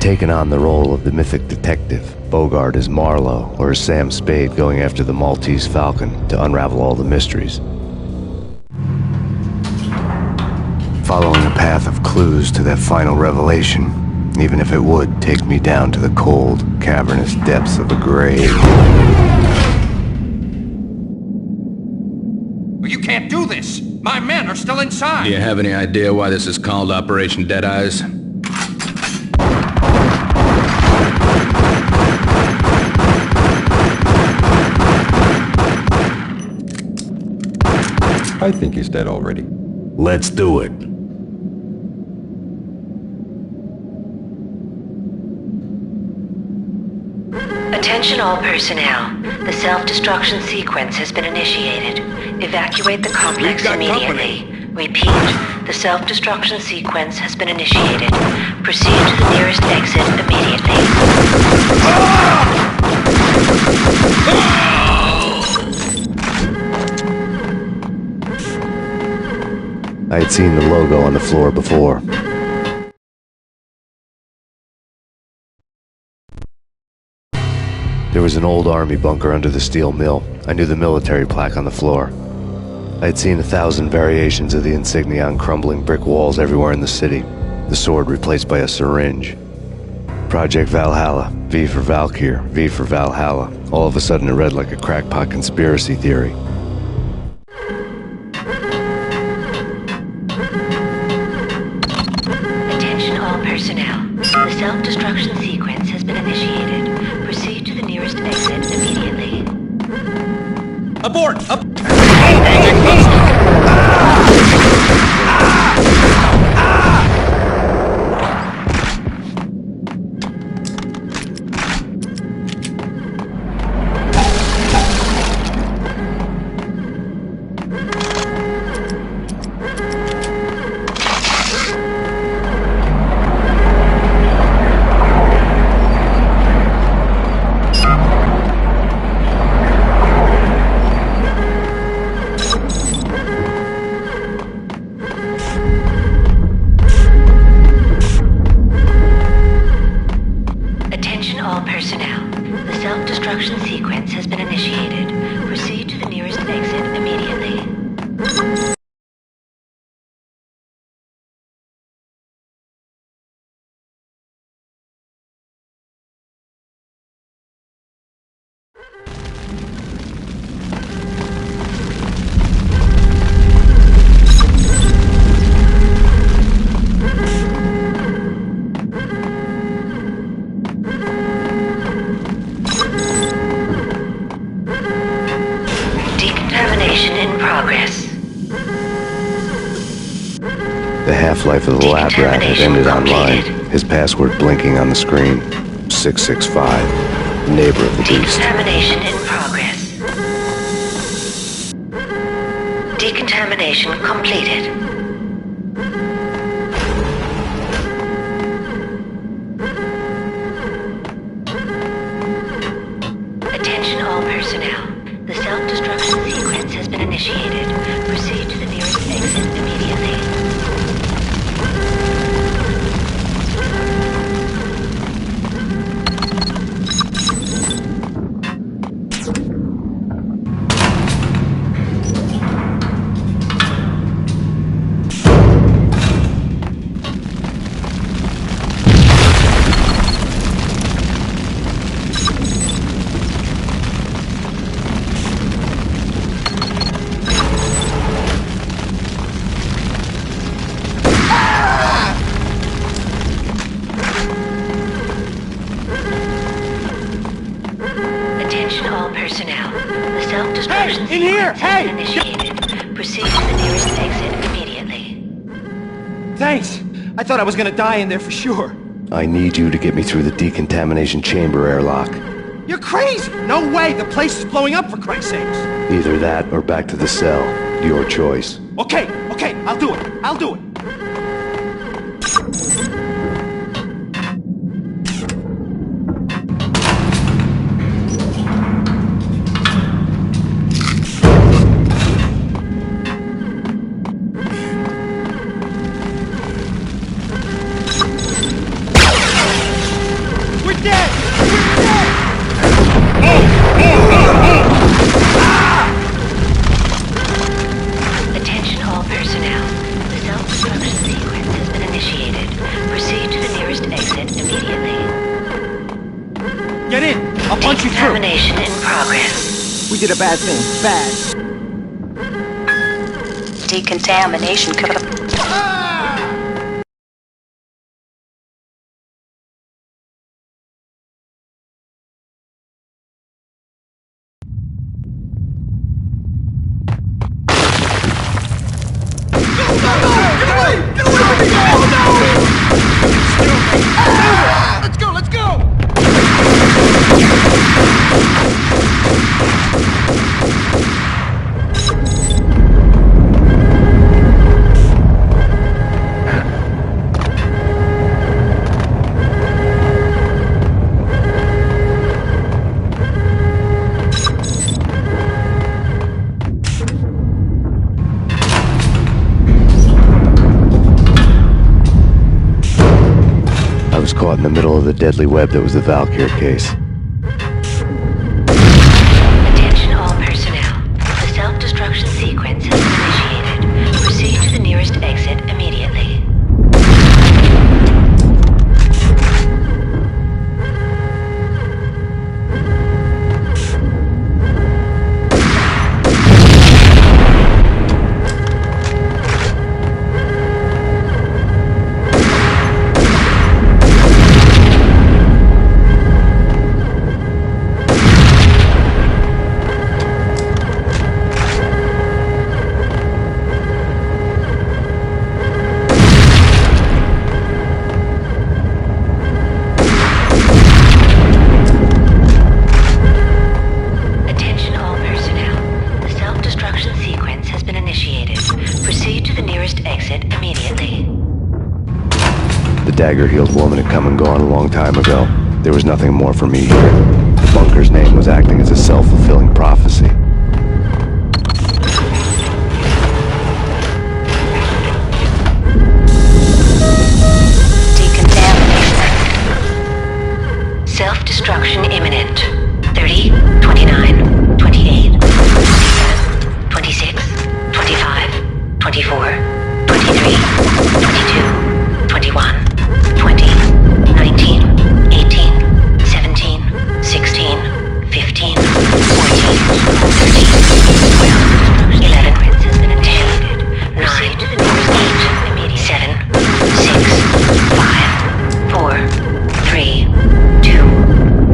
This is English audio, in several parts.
taken on the role of the mythic detective, Bogart as Marlowe, or as Sam Spade going after the Maltese Falcon to unravel all the mysteries. Following a path of clues to that final revelation, even if it would take me down to the cold, cavernous depths of a grave. You can't do this! My men are still inside! Do you have any idea why this is called Operation Deadeyes? I think he's dead already. Let's do it. Attention all personnel. The self-destruction sequence has been initiated. Evacuate the complex immediately. Repeat, the self-destruction sequence has been initiated. Proceed to the nearest exit immediately. I had seen the logo on the floor before. There was an old army bunker under the steel mill. I knew the military plaque on the floor. I had seen 1,000 variations of the insignia on crumbling brick walls everywhere in the city. The sword replaced by a syringe. Project Valhalla, V for Valkyr, V for Valhalla. All of a sudden it read like a crackpot conspiracy theory. Attention all personnel. The self-destruction sequence has been initiated. Proceed to the nearest exit immediately. Abort! Self-destruction sequence has been initiated. Proceed to the nearest exit immediately. In progress. The half-life of the lab rat had ended online. His password blinking on the screen. 665. Neighbor of the beast. Decontamination in progress. Decontamination completed. Attention all personnel. The self-destruction sequence has been initiated. Proceed to the nearest exit immediately. Personnel, the self-destruction sequence has been initiated. Proceed to the nearest exit immediately. Thanks! I thought I was gonna die in there for sure. I need you to get me through the decontamination chamber airlock. You're crazy! No way! The place is blowing up, for Christ's sakes! Either that or back to the cell. Your choice. Okay, I'll do it. I'll do it. dead! Attention all personnel. The self-destruction sequence has been initiated. Proceed to the nearest exit immediately. Get in! I'll punch you through! Decontamination in progress. We did a bad thing. Bad. Decontamination code. Let's go, let's go! I was caught in the middle of the deadly web that was the Valkyr case. Attention all personnel. The self-destruction sequence has been initiated. Proceed to the nearest exit immediately. Attention all personnel. The self-destruction sequence has been initiated. Proceed to the nearest exit immediately. The dagger-heeled woman had come and gone a long time ago. There was nothing more for me here. The bunker's name was acting as a self-fulfilling prophecy. Decontamination. Self-destruction imminent. 30, 29, 28, 27, 26, 25, 24, 23, 22, 21, 20, 19, 18, 17, 16, 15, 14, 13, 12, 11, 10, 9, 8, 7, 6, 5, 4, 3, 2,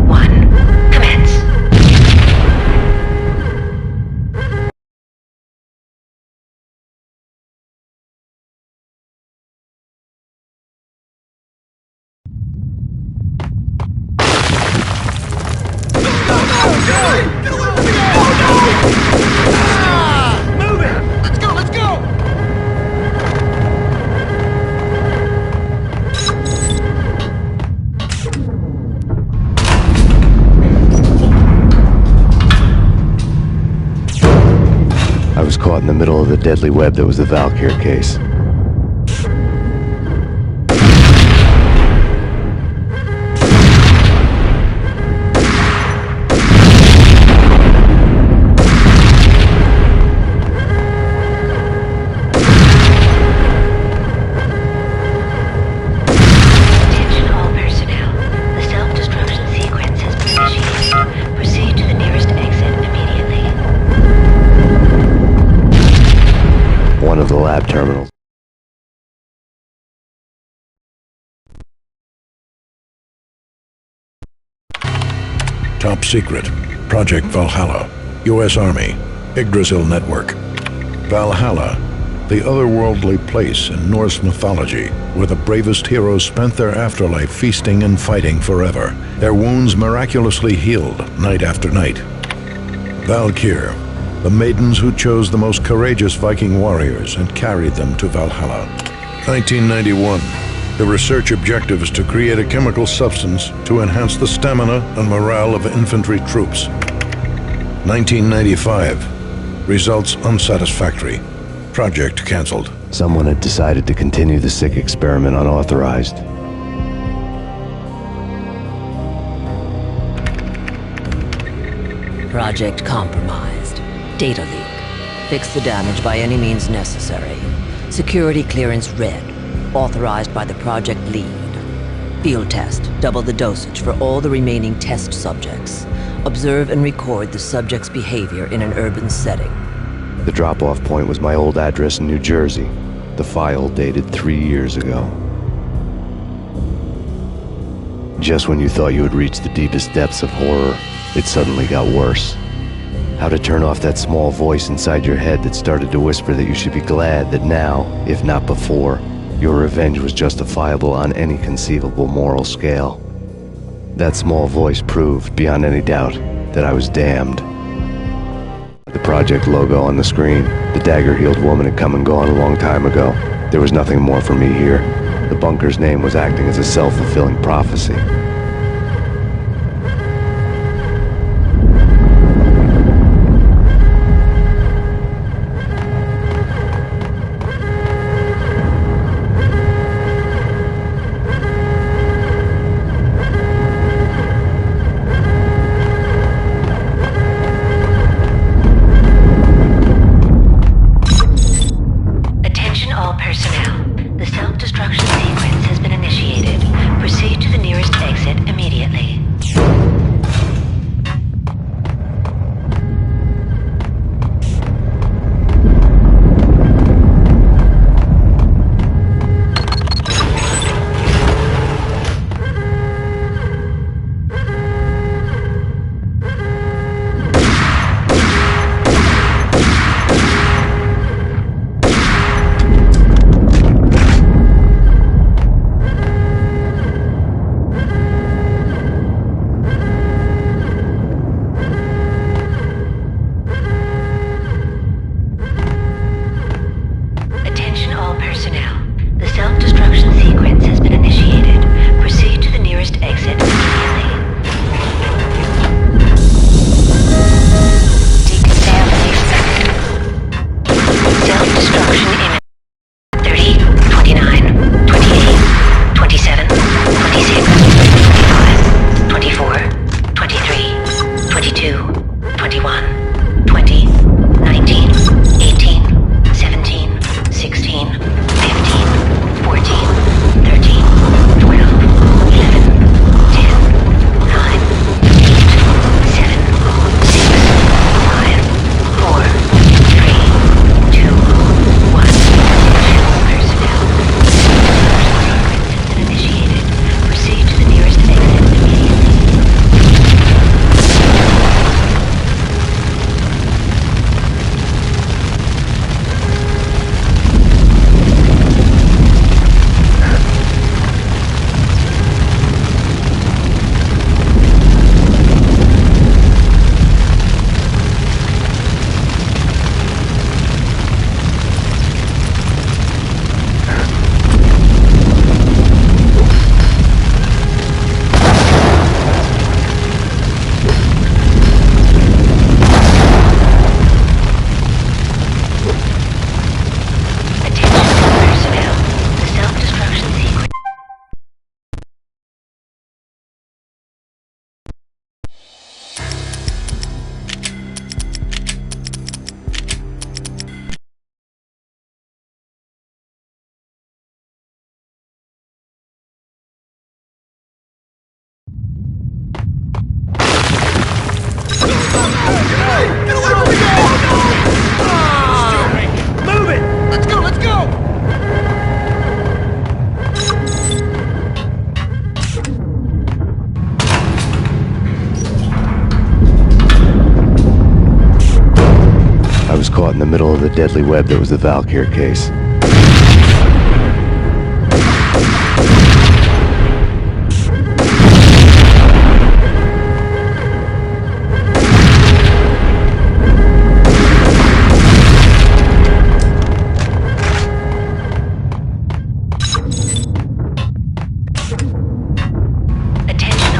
1. Commence. Move it! Let's go, let's go! I was caught in the middle of the deadly web that was the Valkyr case. Attention all personnel. The self-destruction sequence has been initiated. Proceed to the nearest exit immediately. One of the lab terminals. Top secret. Project Valhalla. U.S. Army. Yggdrasil Network. Valhalla, the otherworldly place in Norse mythology where the bravest heroes spent their afterlife feasting and fighting forever, their wounds miraculously healed night after night. Valkyr, the maidens who chose the most courageous Viking warriors and carried them to Valhalla. 1991. The research objective is to create a chemical substance to enhance the stamina and morale of infantry troops. 1995. Results unsatisfactory. Project cancelled. Someone had decided to continue the sick experiment unauthorized. Project compromised. Data leak. Fix the damage by any means necessary. Security clearance red. Authorized by the project lead. Field test. Double the dosage for all the remaining test subjects. Observe and record the subject's behavior in an urban setting. The drop-off point was my old address in New Jersey. The file dated 3 years ago. Just when you thought you had reached the deepest depths of horror, it suddenly got worse. How to turn off that small voice inside your head that started to whisper that you should be glad that now, if not before, your revenge was justifiable on any conceivable moral scale. That small voice proved, beyond any doubt, that I was damned. The project logo on the screen, the dagger-heeled woman had come and gone a long time ago. There was nothing more for me here. The bunker's name was acting as a self-fulfilling prophecy. Caught in the middle of the deadly web that was the Valkyr case.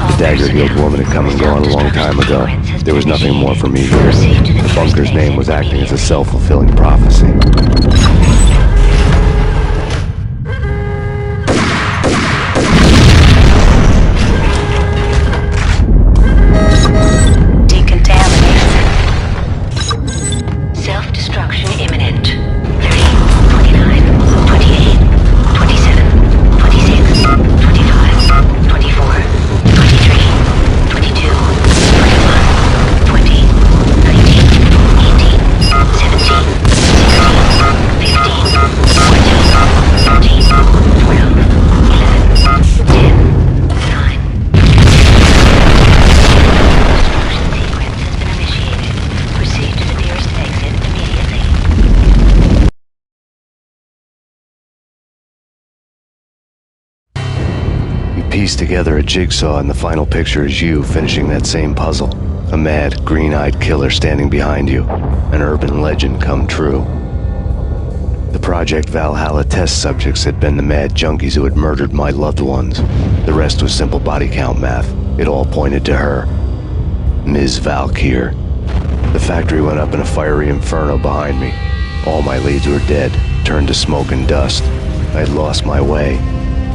The dagger-heeled woman had come and gone a long time ago. There was nothing more for me here. The bunker's name was acting as a self-fulfilling prophecy. Decontamination pieced together a jigsaw, and the final picture is you finishing that same puzzle. A mad, green-eyed killer standing behind you. An urban legend come true. The Project Valhalla test subjects had been the mad junkies who had murdered my loved ones. The rest was simple body count math. It all pointed to her. Ms. Valkyr. The factory went up in a fiery inferno behind me. All my leads were dead, turned to smoke and dust. I had lost my way.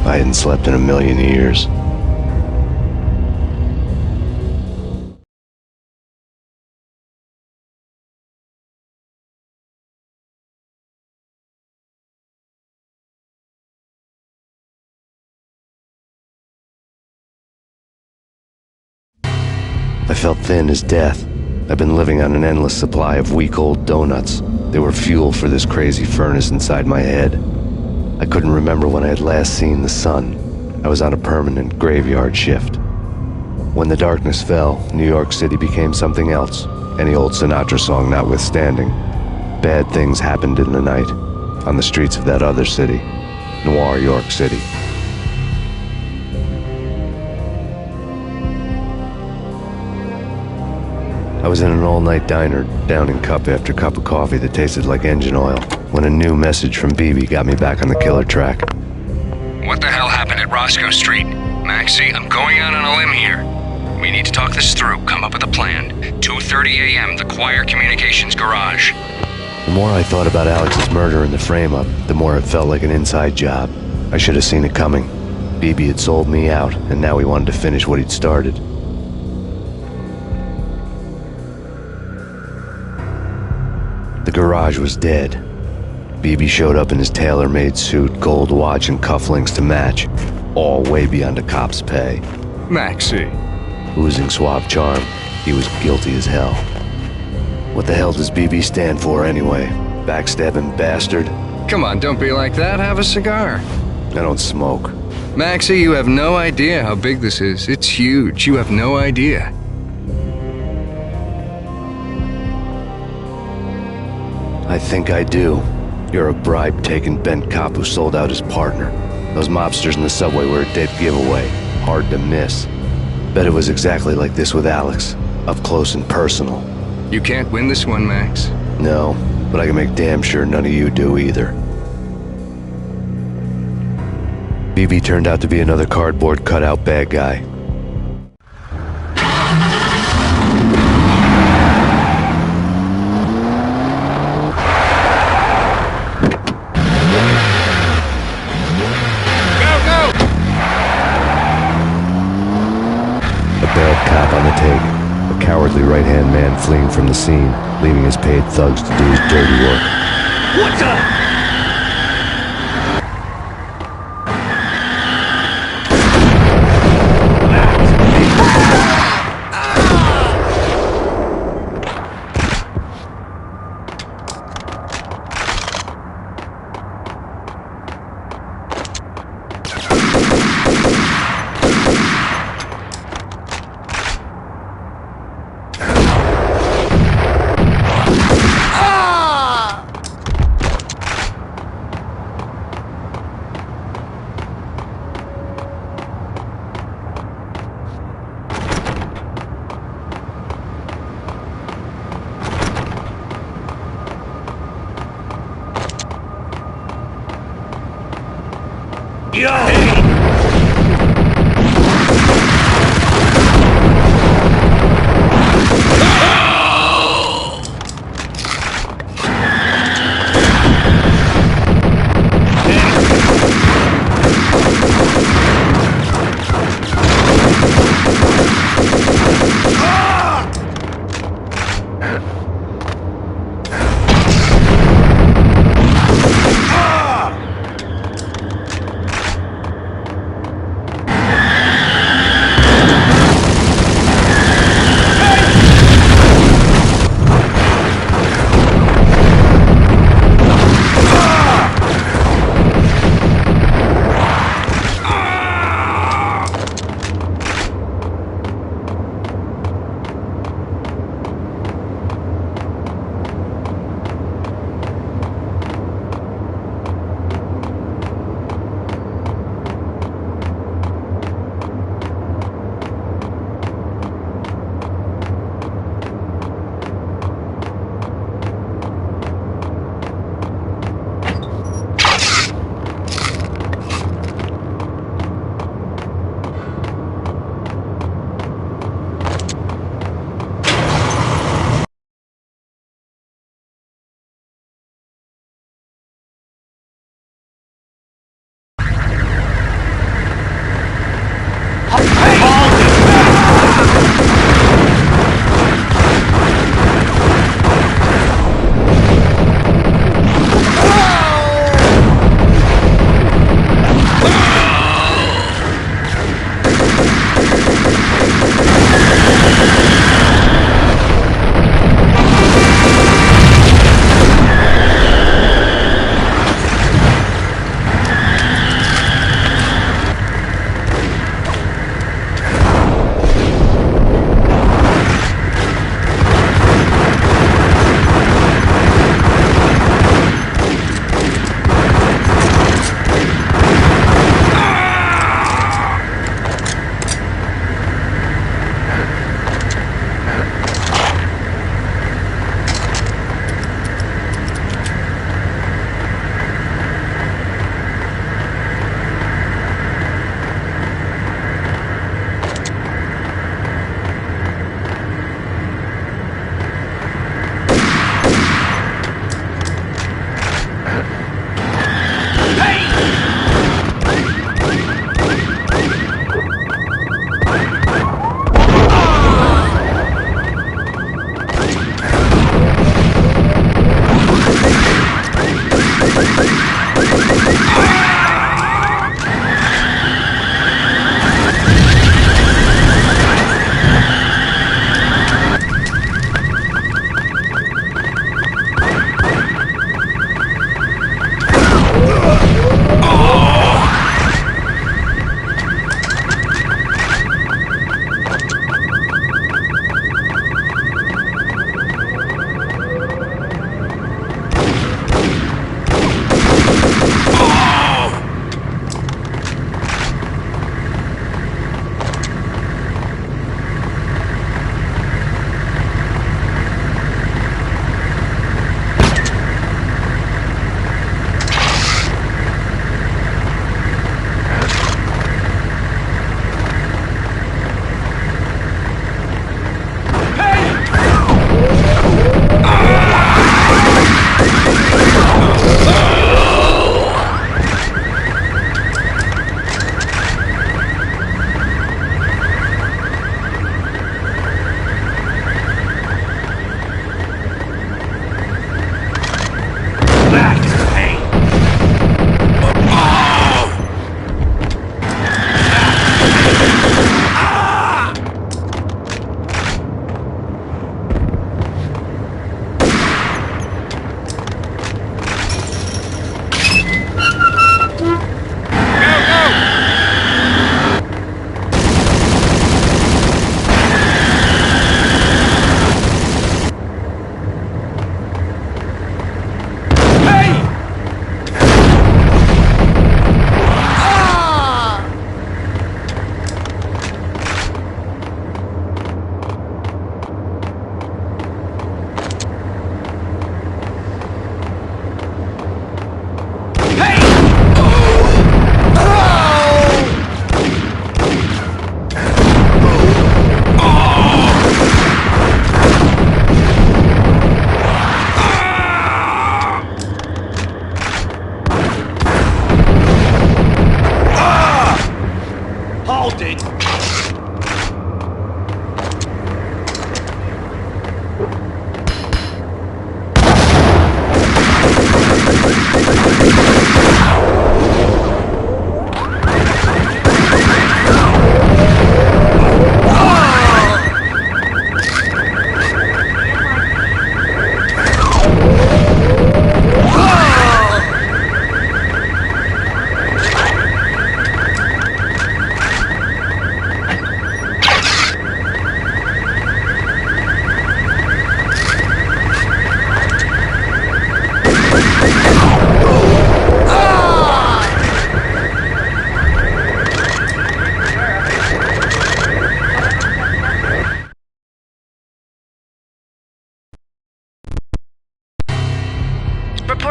I hadn't slept in a million years. I felt thin as death. I've been living on an endless supply of week-old donuts. They were fuel for this crazy furnace inside my head. I couldn't remember when I had last seen the sun. I was on a permanent graveyard shift. When the darkness fell, New York City became something else, any old Sinatra song notwithstanding. Bad things happened in the night, on the streets of that other city, Noir York City. I was in an all-night diner, downing cup after cup of coffee that tasted like engine oil, when a new message from BB got me back on the killer track. What the hell happened at Roscoe Street? Maxie, I'm going out on a limb here. We need to talk this through, come up with a plan. 2:30 a.m., the Choir Communications Garage. The more I thought about Alex's murder and the frame-up, the more it felt like an inside job. I should have seen it coming. BB had sold me out, and now he wanted to finish what he'd started. The garage was dead. BB showed up in his tailor-made suit, gold watch and cufflinks to match, all way beyond a cop's pay. Maxie. Oozing suave charm, he was guilty as hell. What the hell does BB stand for anyway? Backstabbing bastard? Come on, don't be like that. Have a cigar. I don't smoke. Maxie, you have no idea how big this is. It's huge. You have no idea. I think I do. You're a bribe-taking bent cop who sold out his partner. Those mobsters in the subway were a dead giveaway. Hard to miss. Bet it was exactly like this with Alex. Up close and personal. You can't win this one, Max. No, but I can make damn sure none of you do either. BB turned out to be another cardboard cutout bad guy. On the take, a cowardly right-hand man fleeing from the scene, leaving his paid thugs to do his dirty work. What the?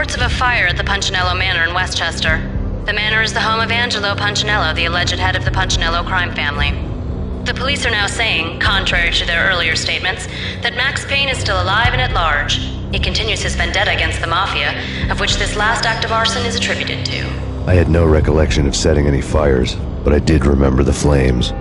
reports of a fire at the Punchinello Manor in Westchester. The manor is the home of Angelo Punchinello, the alleged head of the Punchinello crime family. The police are now saying, contrary to their earlier statements, that Max Payne is still alive and at large. He continues his vendetta against the Mafia, of which this last act of arson is attributed to. I had no recollection of setting any fires, but I did remember the flames.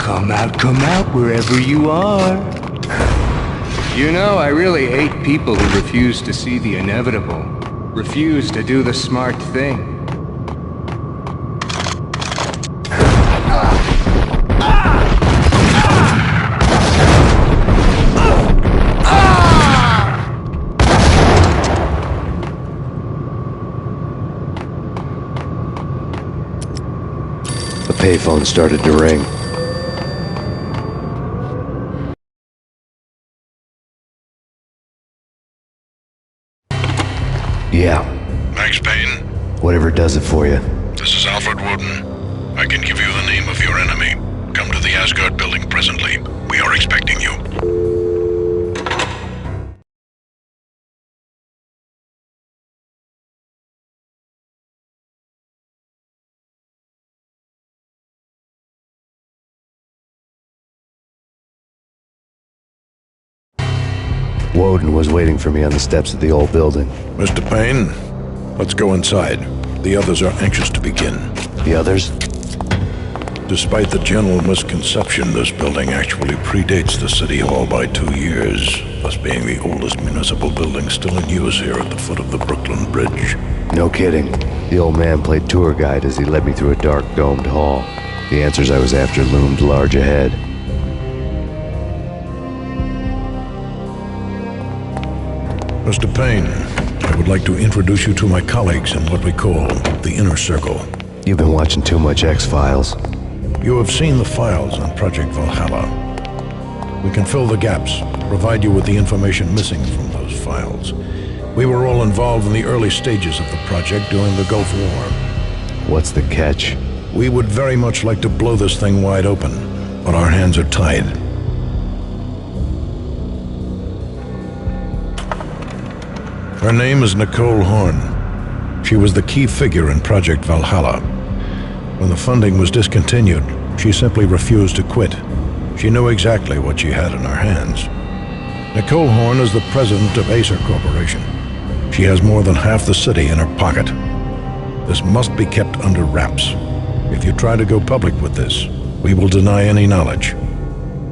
Come out, wherever you are. You know, I really hate people who refuse to see the inevitable. Refuse to do the smart thing. The payphone started to ring. Yeah. Max Payne, Whatever does it for you. this is Alfred Woden. I can give you the name of your enemy. Come to the Asgard building presently. We are expecting you. Woden was waiting for me on the steps of the old building. Mr. Payne, let's go inside. The others are anxious to begin. The others? Despite the general misconception, this building actually predates the City Hall by 2 years, thus being the oldest municipal building still in use here at the foot of the Brooklyn Bridge. No kidding. The old man played tour guide as he led me through a dark, domed hall. The answers I was after loomed large ahead. Mr. Payne, I would like to introduce you to my colleagues in what we call the Inner Circle. You've been watching too much X-Files. You have seen the files on Project Valhalla. We can fill the gaps, provide you with the information missing from those files. We were all involved in the early stages of the project during the Gulf War. What's the catch? We would very much like to blow this thing wide open, but our hands are tied. Her name is Nicole Horn. She was the key figure in Project Valhalla. When the funding was discontinued, she simply refused to quit. She knew exactly what she had in her hands. Nicole Horn is the president of Acer Corporation. She has more than half the city in her pocket. This must be kept under wraps. If you try to go public with this, we will deny any knowledge.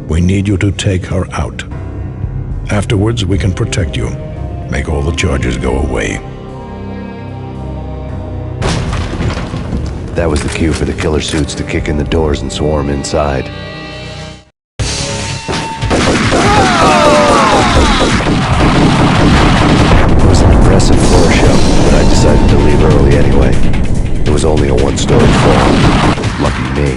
We need you to take her out. Afterwards, we can protect you. Make all the charges go away. That was the cue for the killer suits to kick in the doors and swarm inside. It was an impressive floor show, but I decided to leave early anyway. It was only a one-story floor. Lucky me.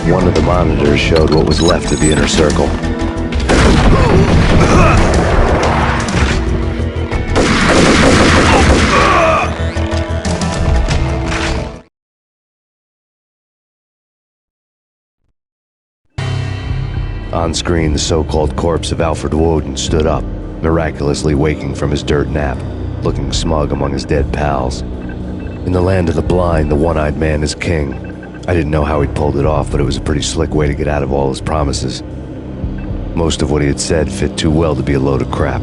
One of the monitors showed what was left of the inner circle. On screen, the so-called corpse of Alfred Woden stood up, miraculously waking from his dirt nap, looking smug among his dead pals. In the land of the blind, the one-eyed man is king. I didn't know how he'd pulled it off, but it was a pretty slick way to get out of all his promises. Most of what he had said fit too well to be a load of crap.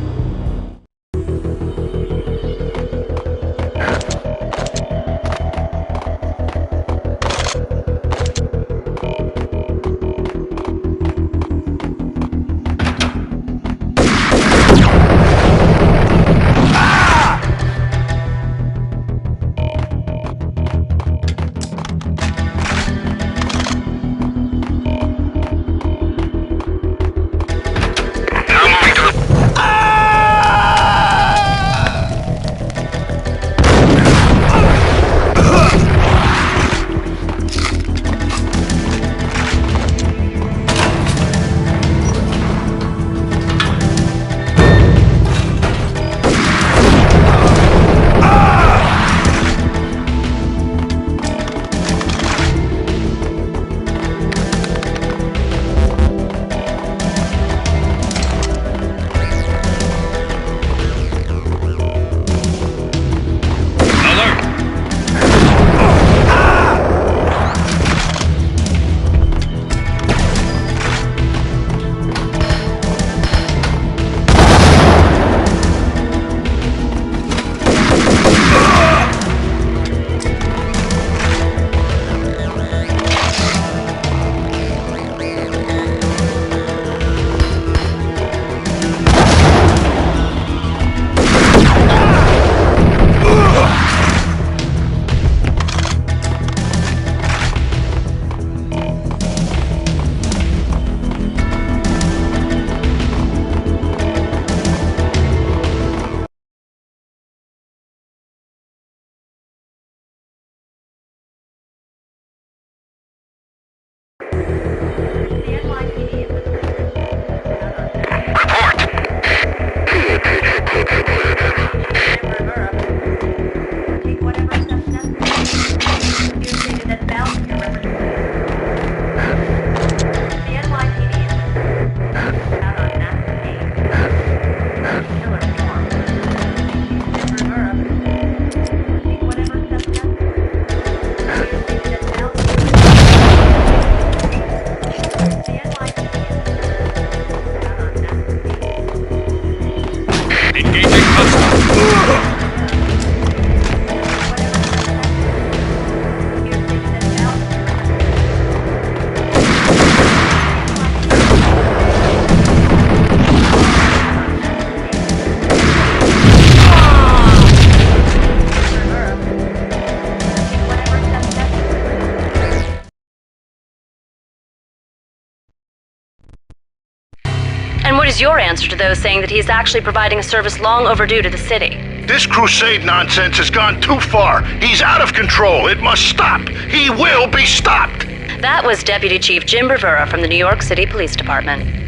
And what is your answer to those saying that he's actually providing a service long overdue to the city? This crusade nonsense has gone too far. He's out of control. It must stop. He will be stopped. That was Deputy Chief Jim Rivera from the New York City Police Department.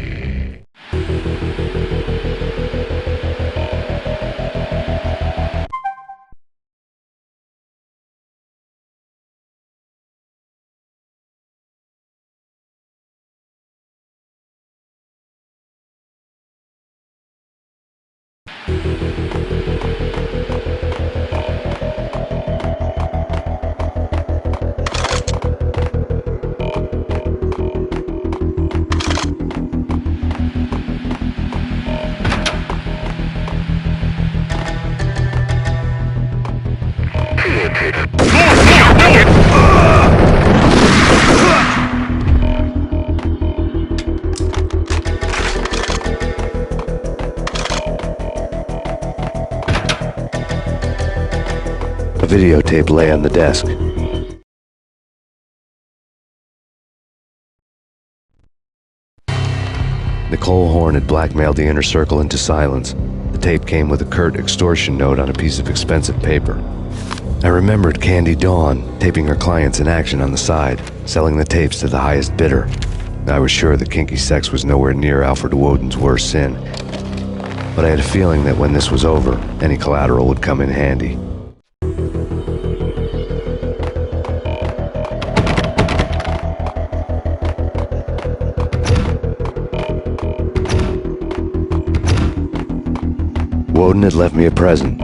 A videotape lay on the desk. Nicole Horn had blackmailed the inner circle into silence. The tape came with a curt extortion note on a piece of expensive paper. I remembered Candy Dawn taping her clients in action on the side, selling the tapes to the highest bidder. I was sure that kinky sex was nowhere near Alfred Woden's worst sin, but I had a feeling that when this was over, any collateral would come in handy. Woden had left me a present.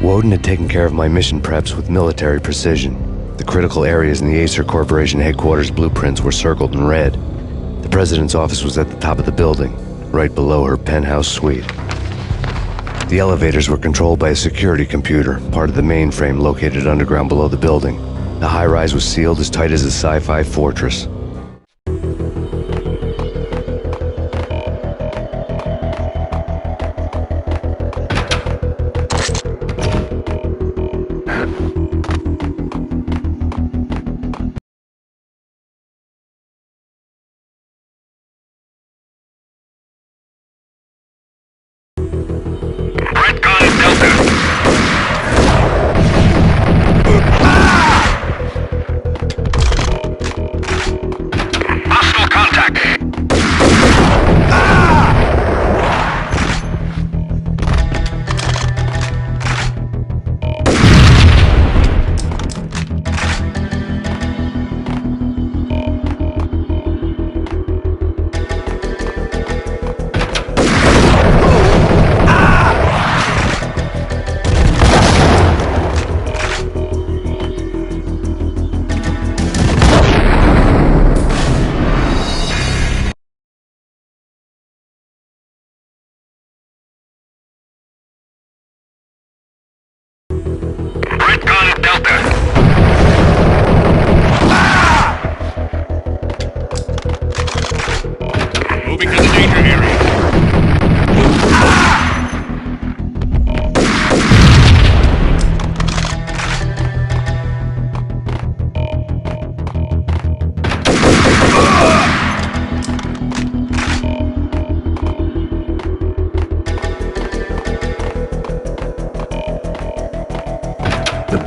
Woden had taken care of my mission preps with military precision. The critical areas in the Acer Corporation headquarters blueprints were circled in red. The president's office was at the top of the building, right below her penthouse suite. The elevators were controlled by a security computer, part of the mainframe located underground below the building. The high-rise was sealed as tight as a sci-fi fortress.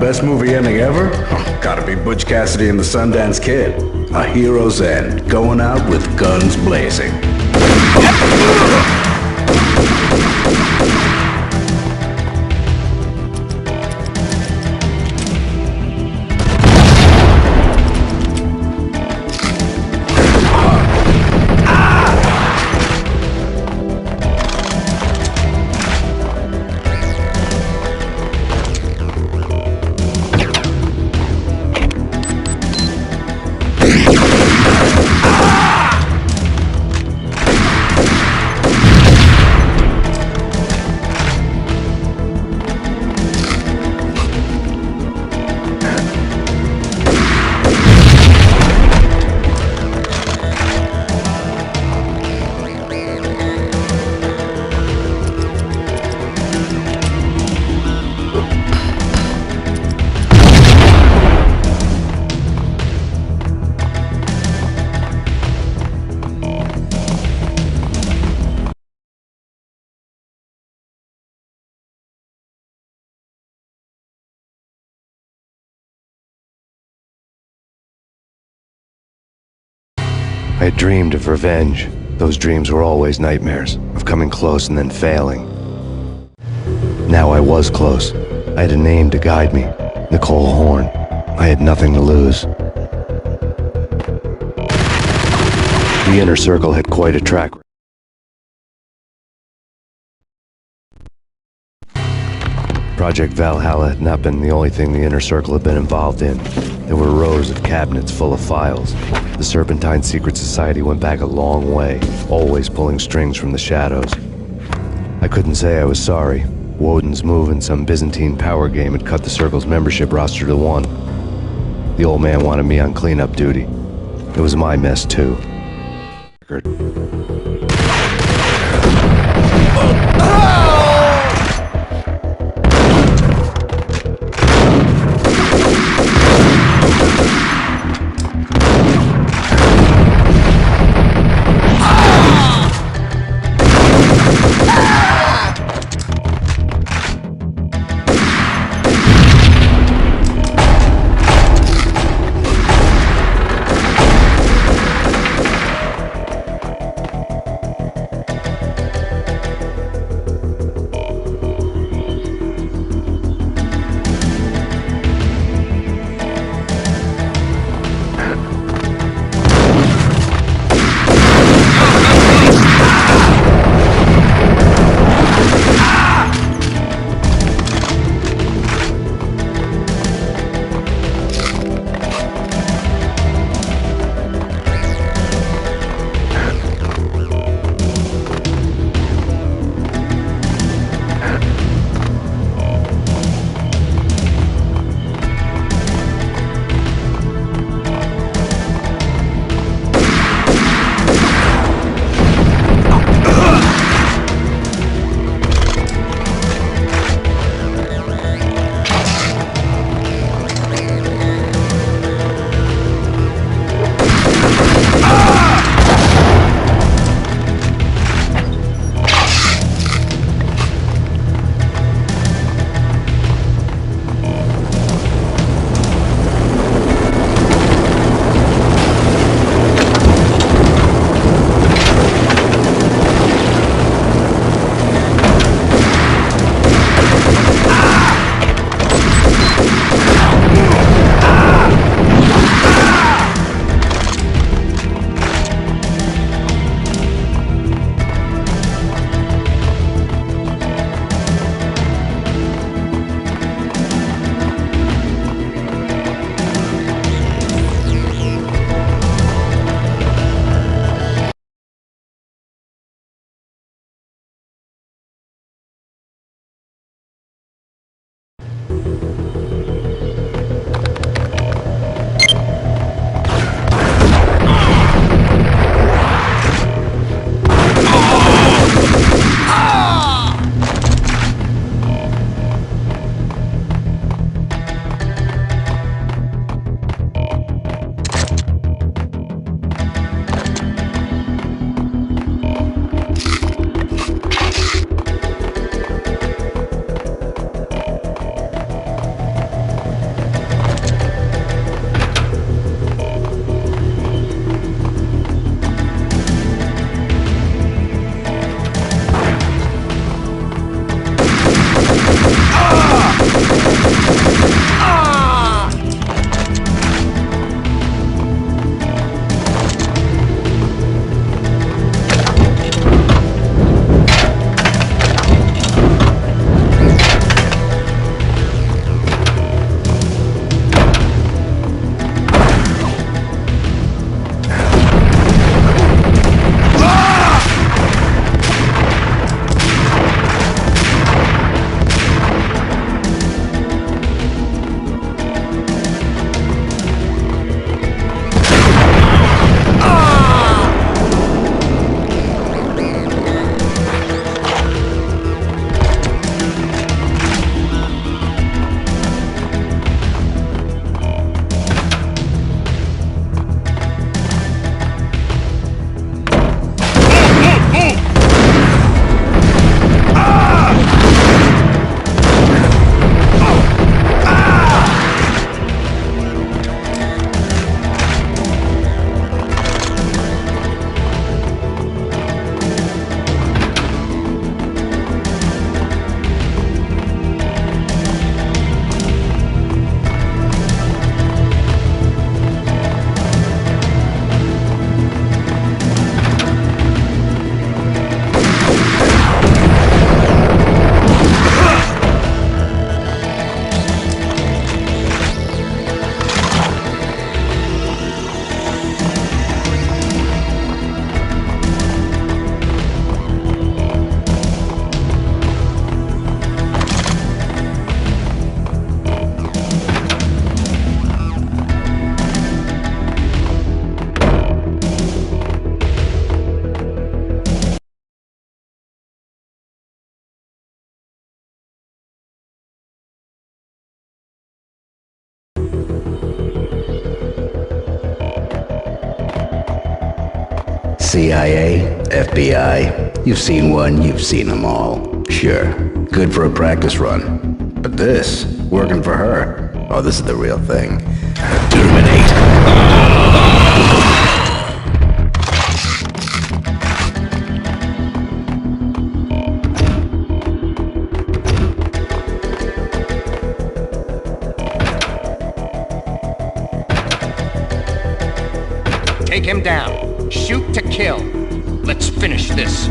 Best movie ending ever? Gotta be Butch Cassidy and the Sundance Kid. A hero's end, going out with guns blazing. I had dreamed of revenge. Those dreams were always nightmares, of coming close and then failing. Now I was close. I had a name to guide me, Nicole Horn. I had nothing to lose. The Inner Circle had quite a track record. Project Valhalla had not been the only thing the Inner Circle had been involved in. There were rows of cabinets full of files. The Serpentine Secret Society went back a long way, always pulling strings from the shadows. I couldn't say I was sorry. Woden's move in some Byzantine power game had cut the Circle's membership roster to 1. The old man wanted me on cleanup duty. It was my mess, too. CIA, FBI, you've seen one, you've seen them all. Sure, good for a practice run. But this, working for her, oh, this is the real thing. Terminate. Take him down. Shoot to kill. Let's finish this.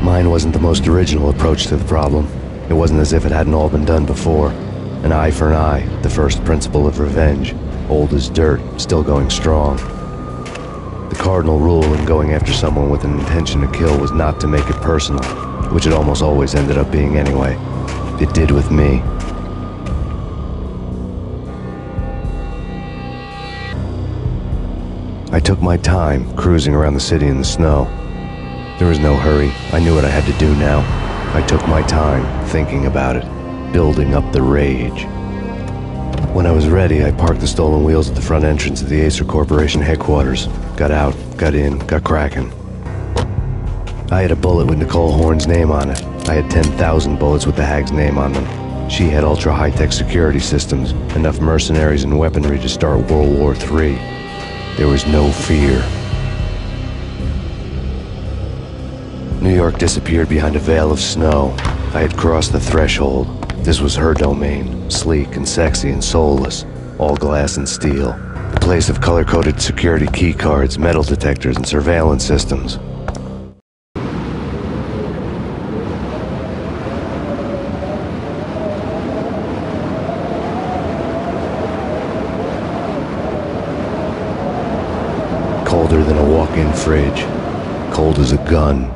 Mine wasn't the most original approach to the problem. It wasn't as if it hadn't all been done before. An eye for an eye, the first principle of revenge. Old as dirt, still going strong. The cardinal rule in going after someone with an intention to kill was not to make it personal, which it almost always ended up being anyway. It did with me. I took my time, cruising around the city in the snow. There was no hurry. I knew what I had to do now. I took my time, thinking about it, building up the rage. When I was ready, I parked the stolen wheels at the front entrance of the Acer Corporation headquarters. Got out, got in, got cracking. I had a bullet with Nicole Horn's name on it. I had 10,000 bullets with the Hag's name on them. She had ultra-high-tech security systems, enough mercenaries and weaponry to start World War III. There was no fear. New York disappeared behind a veil of snow. I had crossed the threshold. This was her domain, sleek and sexy and soulless, all glass and steel. The place of color-coded security key cards, metal detectors, and surveillance systems. Colder than a walk-in fridge. Cold as a gun.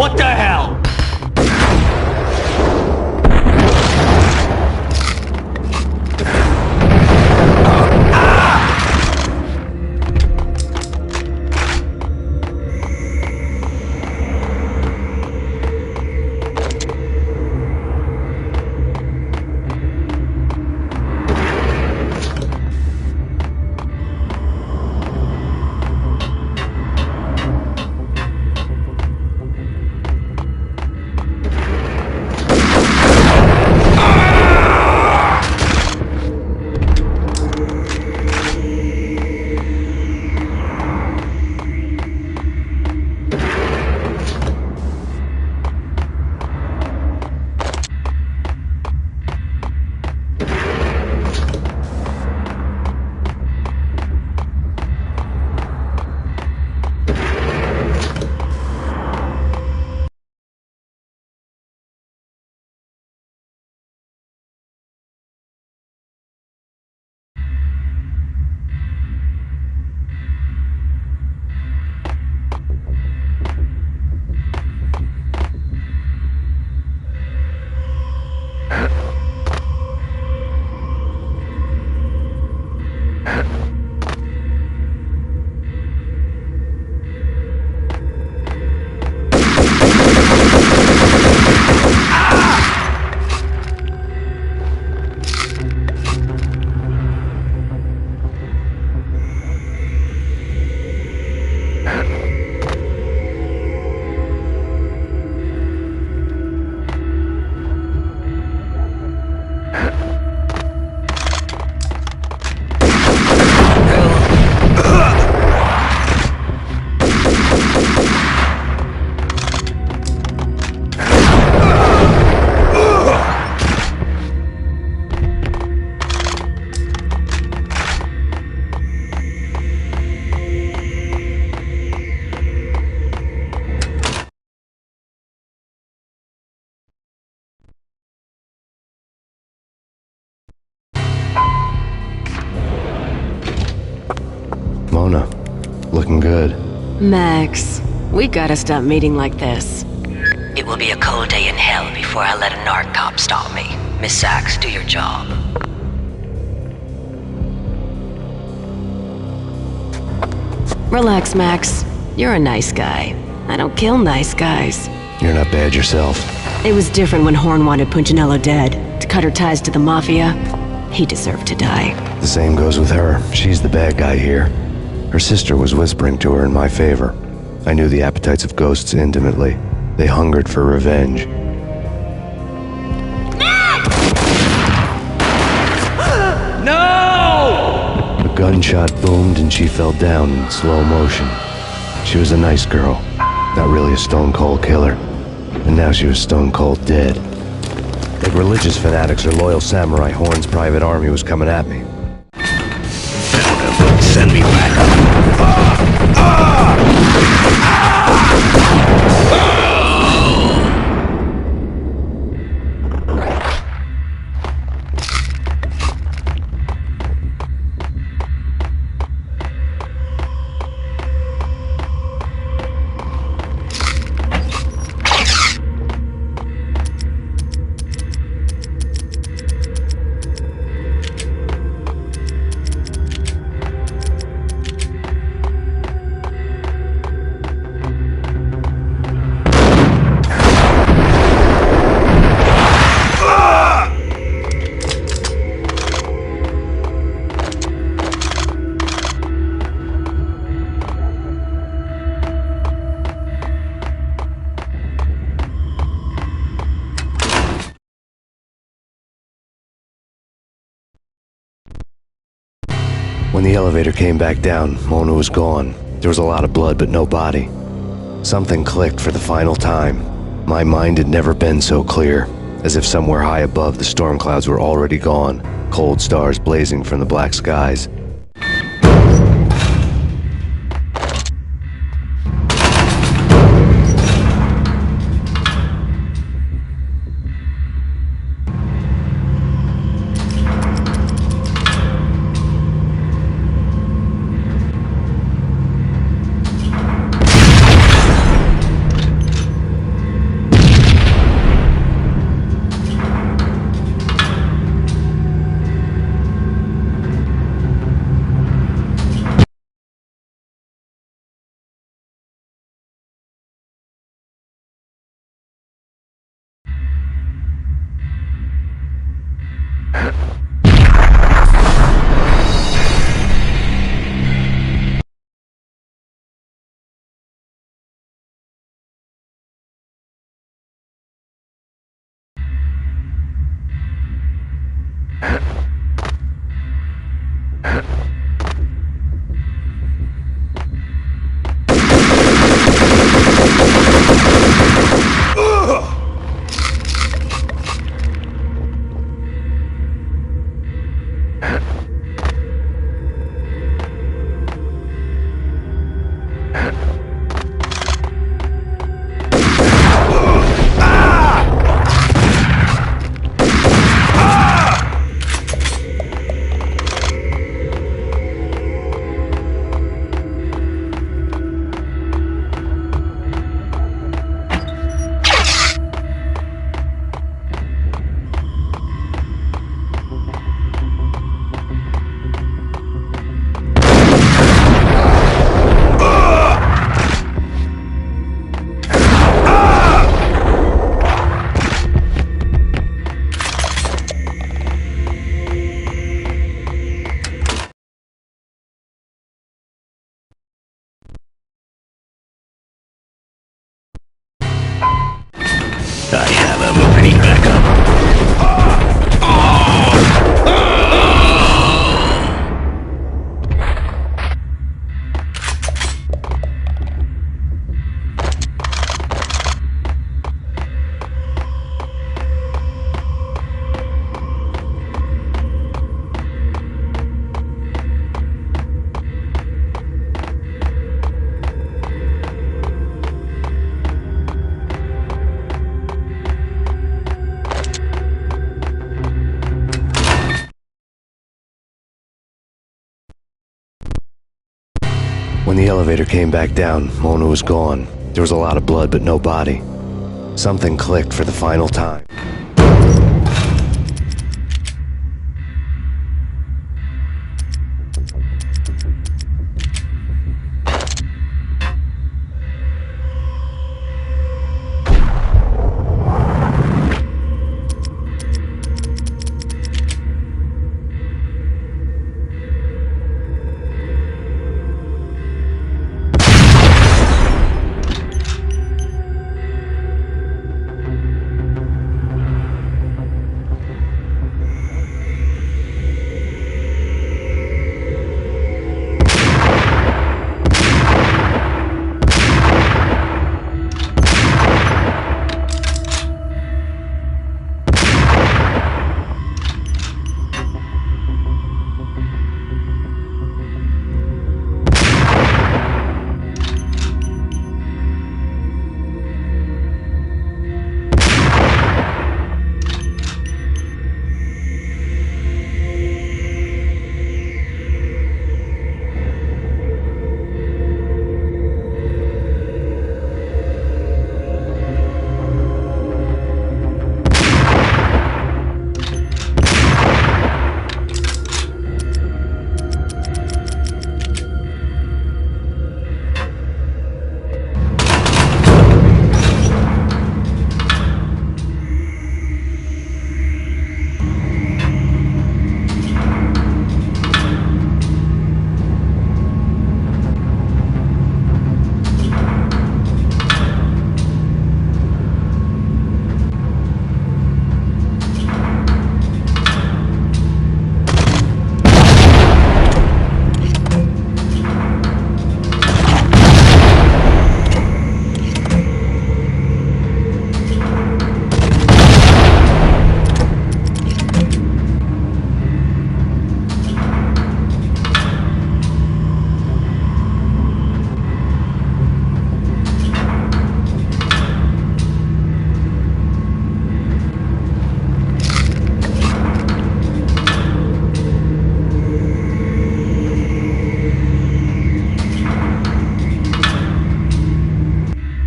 What the hell? Mona, looking good. Max, we gotta stop meeting like this. It will be a cold day in hell before I let a narc cop stop me. Miss Sachs, do your job. Relax, Max. You're a nice guy. I don't kill nice guys. You're not bad yourself. It was different when Horn wanted Punchinello dead. To cut her ties to the Mafia, he deserved to die. The same goes with her. She's the bad guy here. Her sister was whispering to her in my favor. I knew the appetites of ghosts intimately. They hungered for revenge. No! A gunshot boomed and she fell down in slow motion. She was a nice girl, not really a stone-cold killer. And now she was stone-cold dead. Like religious fanatics or loyal samurai, Horn's private army was coming at me. Send me back. When the elevator came back down, Mona was gone. There was a lot of blood, but no body. Something clicked for the final time. My mind had never been so clear, as if somewhere high above the storm clouds were already gone, cold stars blazing from the black skies. When the elevator came back down, Mona was gone. There was a lot of blood, but no body. Something clicked for the final time.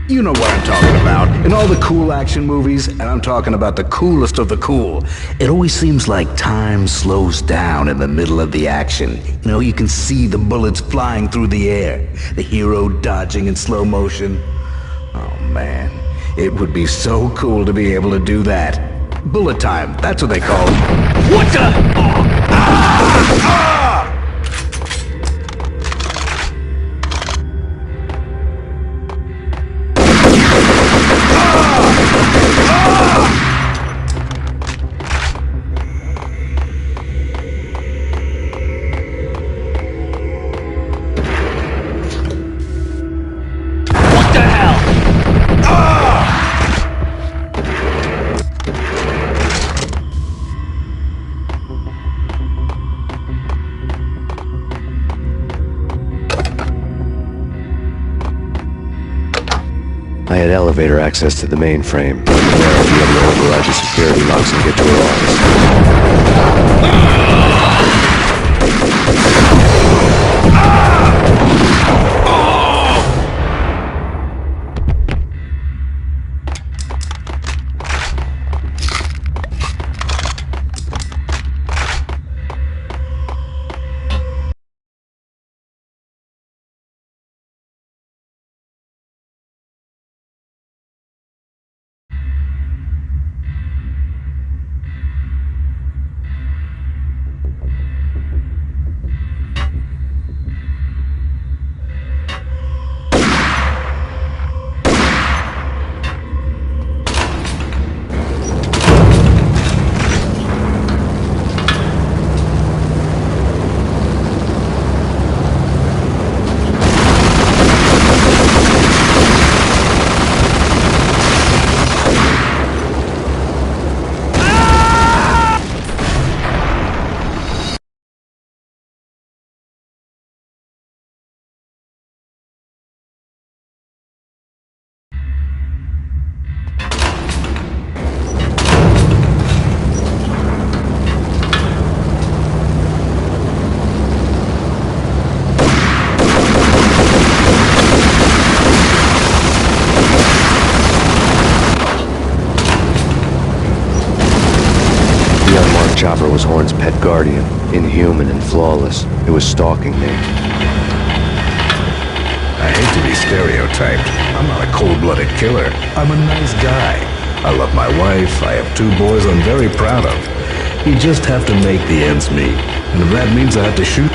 You know what I'm talking about. In all the cool action movies, and I'm talking about the coolest of the cool, it always seems like time slows down in the middle of the action. You know, you can see the bullets flying through the air, the hero dodging in slow motion. Oh man, it would be so cool to be able to do that. Bullet time, that's what they call it. What the? I had elevator access to the mainframe. There, I'd be able to override the security locks and get to her office. was Horn's pet guardian, inhuman and flawless. It was stalking me. I hate to be stereotyped. I'm not a cold-blooded killer. I'm a nice guy. I love my wife. I have 2 boys I'm very proud of. You just have to make the ends meet. And if that means I have to shoot...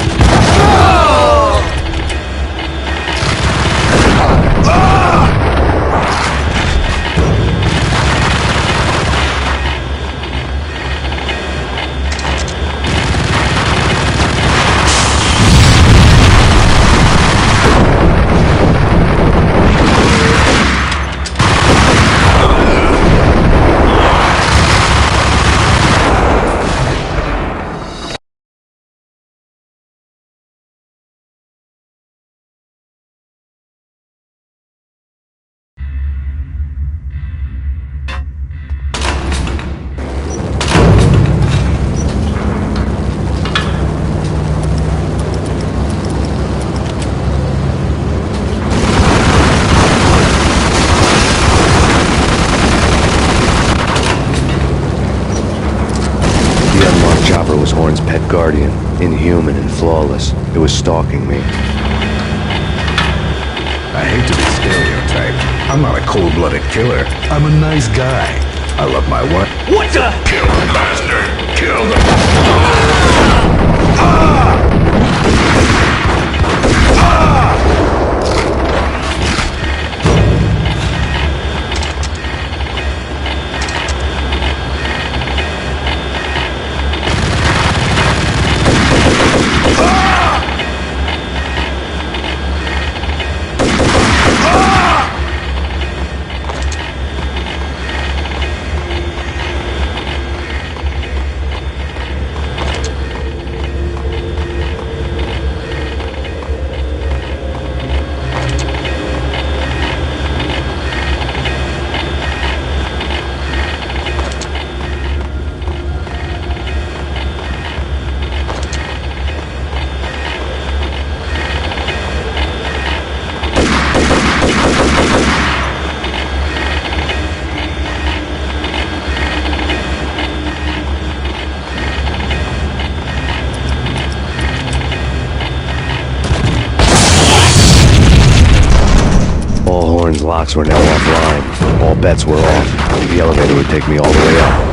Was Horn's pet guardian, inhuman and flawless. It was stalking me. I hate to be stereotyped. I'm not a cold-blooded killer. I'm a nice guy. I love my wife. What the? Kill the bastard! Kill the... Horn's locks were now offline. All bets were off. The elevator would take me all the way up.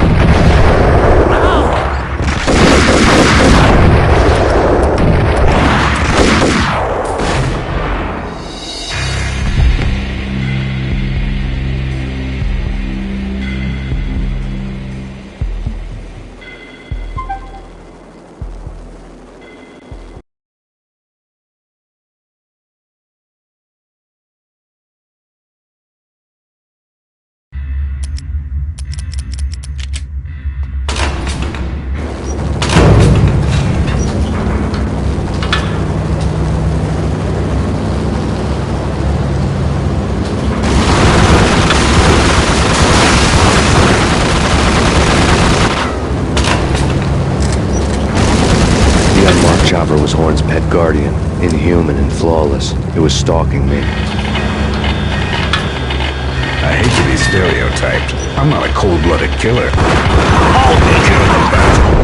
Chopper was Horn's pet guardian, inhuman and flawless. It was stalking me. I hate to be stereotyped. I'm not a cold-blooded killer. I'll take you to the battle.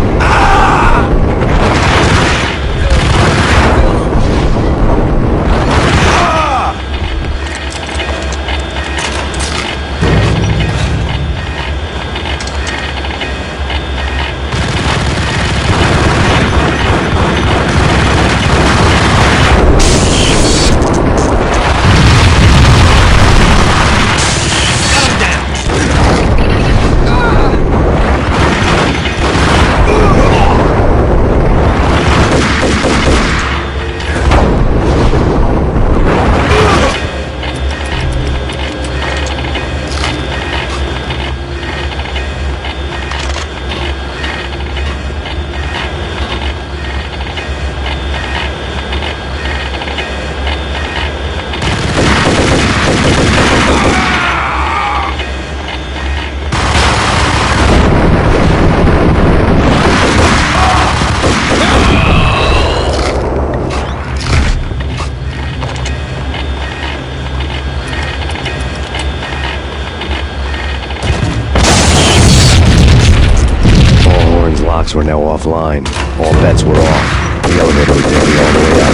circuits were now offline. All bets were off. The elevator would take me all the way out.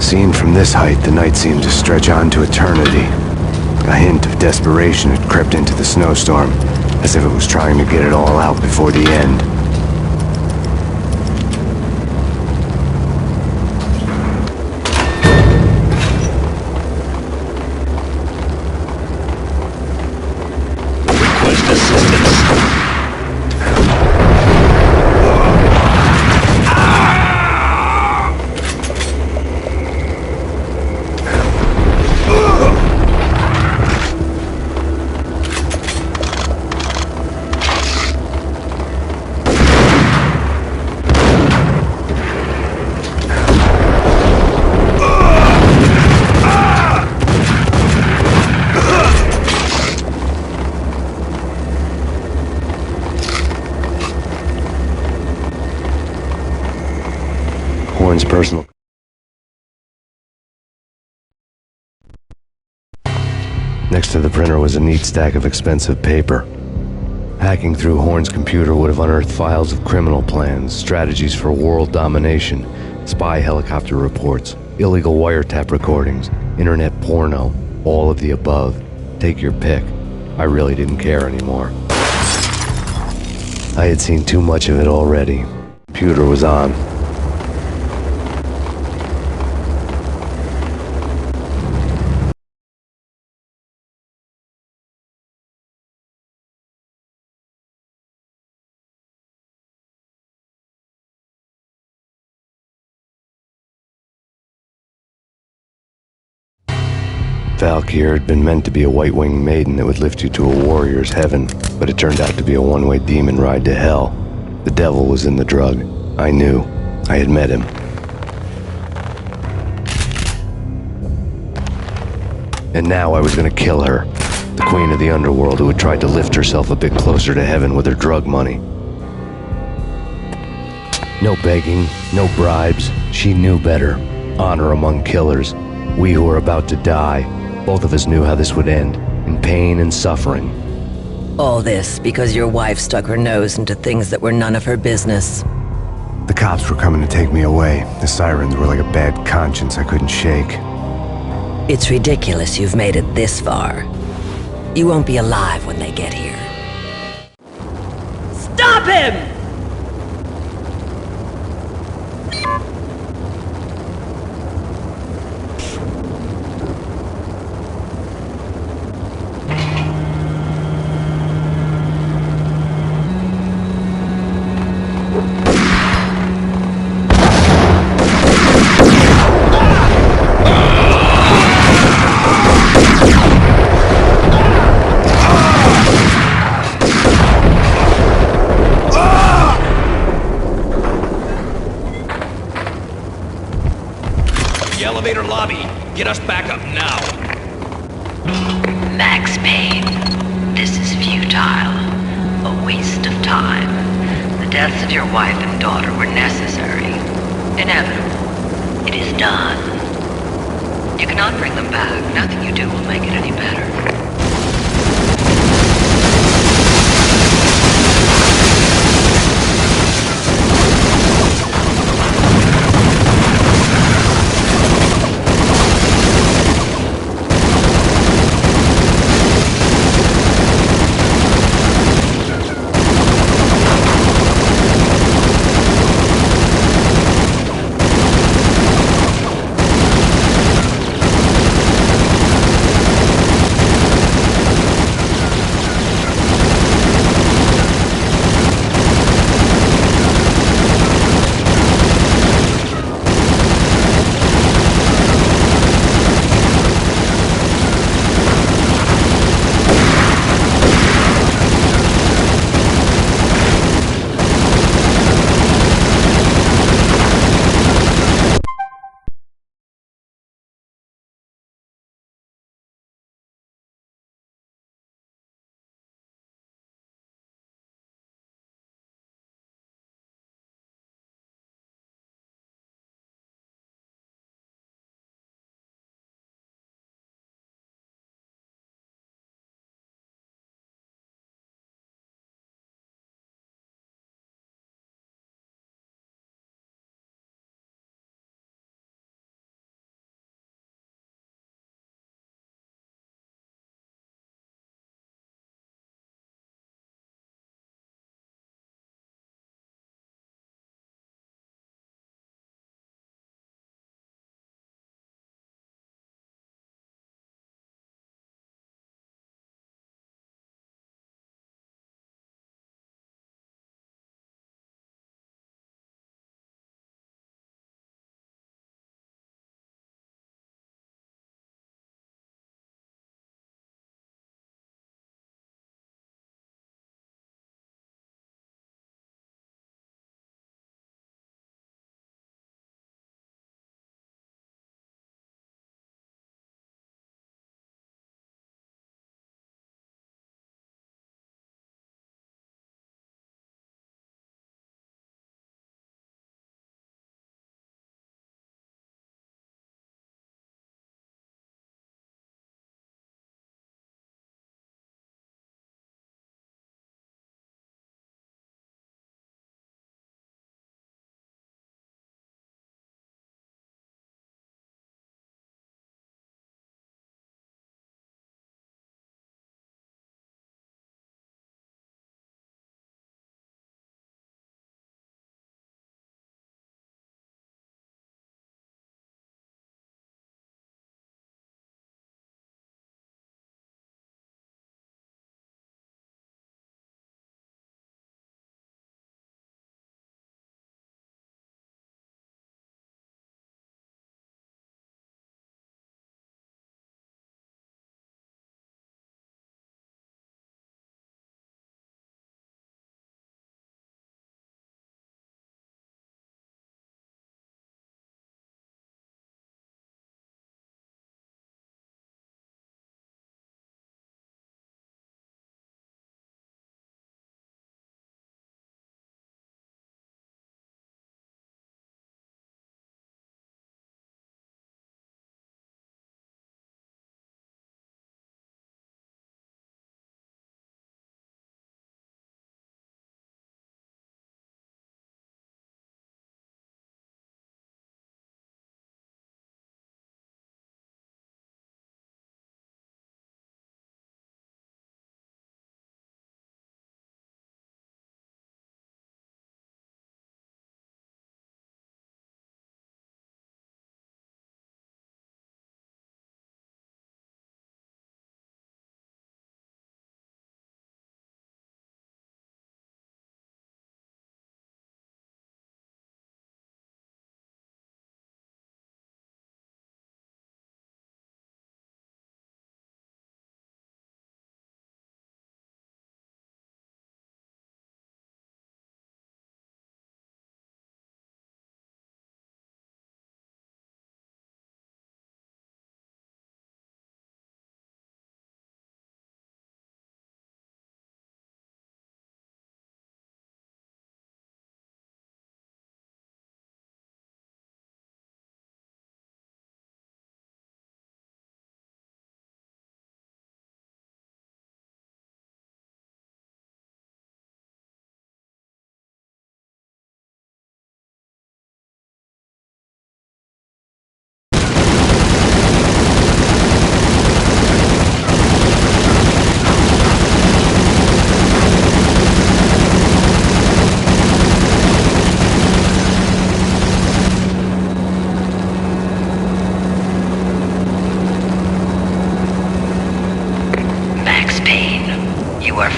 Seen from this height, the night seemed to stretch on to eternity. A hint of desperation had crept into the snowstorm, as if it was trying to get it all out before the end. Request assistance. Horn's personal. Next to the printer was a neat stack of expensive paper. Hacking through Horn's computer would have unearthed files of criminal plans, strategies for world domination, spy helicopter reports, illegal wiretap recordings, internet porno, all of the above. Take your pick. I really didn't care anymore. I had seen too much of it already. Computer was on. Valkyr had been meant to be a white-winged maiden that would lift you to a warrior's heaven, but it turned out to be a one-way demon ride to hell. The devil was in the drug. I knew. I had met him. And now I was gonna kill her, the queen of the underworld who had tried to lift herself a bit closer to heaven with her drug money. No begging, no bribes. She knew better. Honor among killers. We who were about to die. Both of us knew how this would end, in pain and suffering. All this because your wife stuck her nose into things that were none of her business. The cops were coming to take me away. The sirens were like a bad conscience I couldn't shake. It's ridiculous you've made it this far. You won't be alive when they get here. Stop him! Elevator lobby. Get us back up now. Max Payne, this is futile. A waste of time. The deaths of your wife and daughter were necessary. Inevitable. It is done. You cannot bring them back. Nothing you do will make it any better.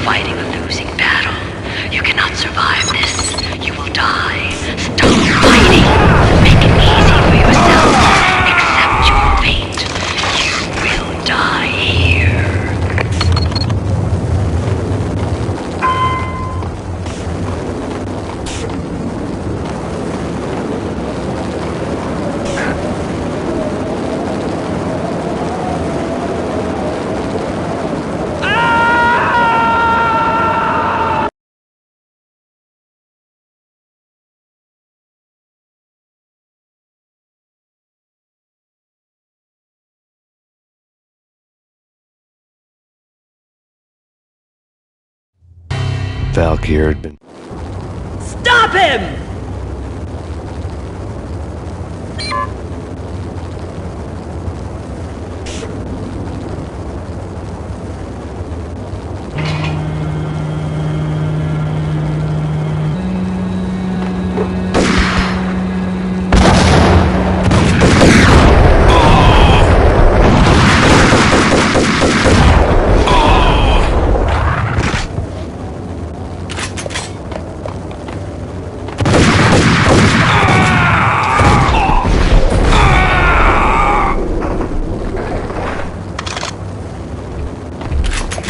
fighting a losing battle. You cannot survive this. You will die. Stop fighting. Make it easy for yourself. Accept your fate. You will die here. Valkyr had been... Stop him!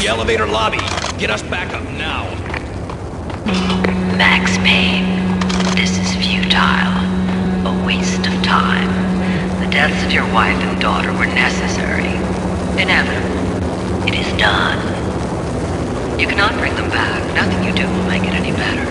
The elevator lobby. Get us back up now. Max Payne, this is futile. A waste of time. The deaths of your wife and daughter were necessary. Inevitable. It is done. You cannot bring them back. Nothing you do will make it any better.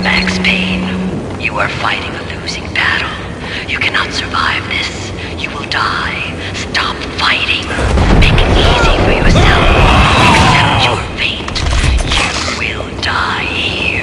Max Payne, you are fighting a losing battle. You cannot survive this. You will die. Stop fighting. Make it easy for yourself. Accept your fate. You will die here.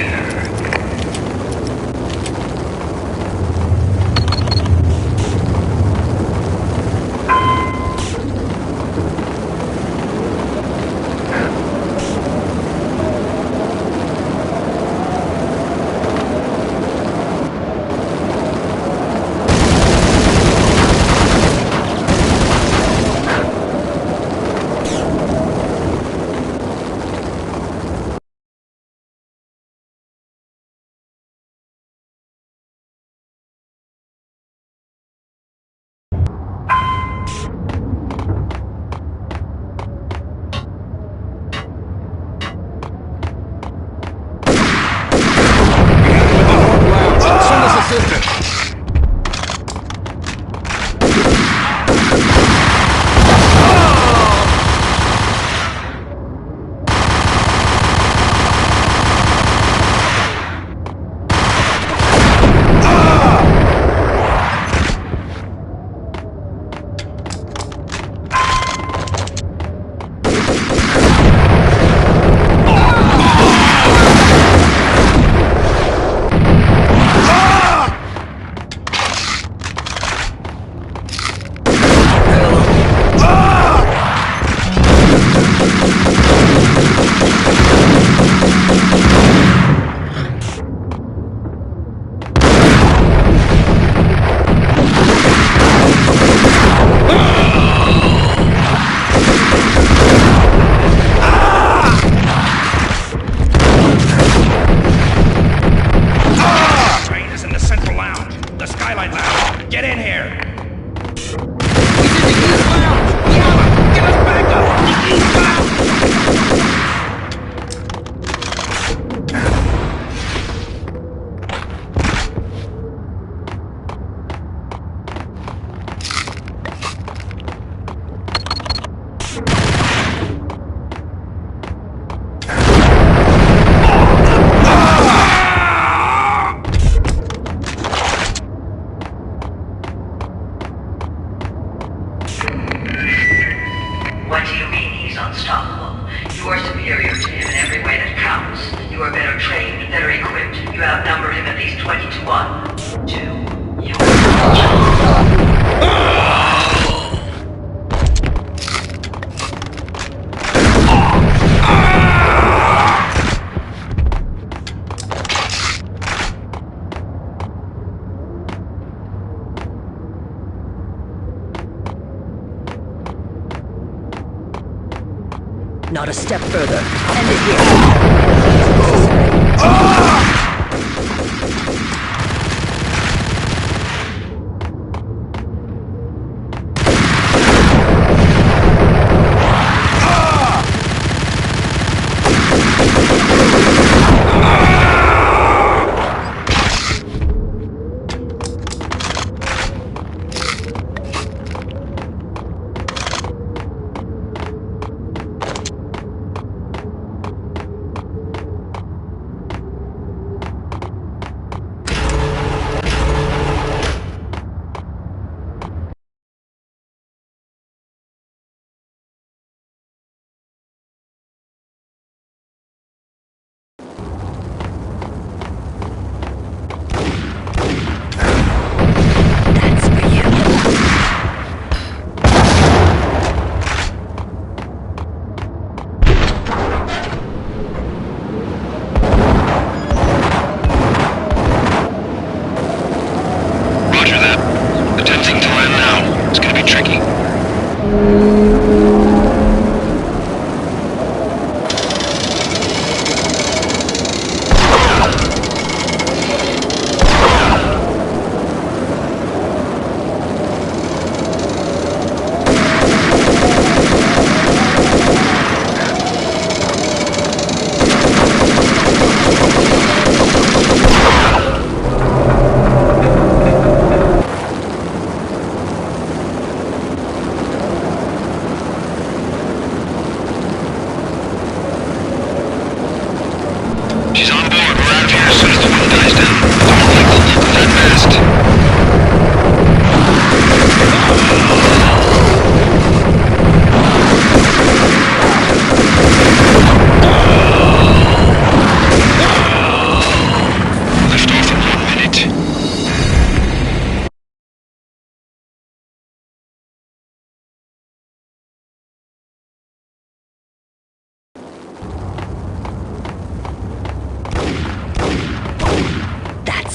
he's unstoppable. You are superior to him in every way that counts. You are better trained, better equipped. You outnumber him at least 20 to 1. 2. You Not a step further. End it here.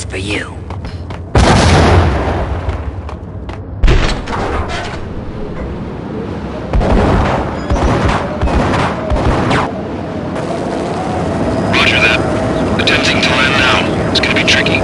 For you. Roger that. Attempting to land now. It's gonna be tricky.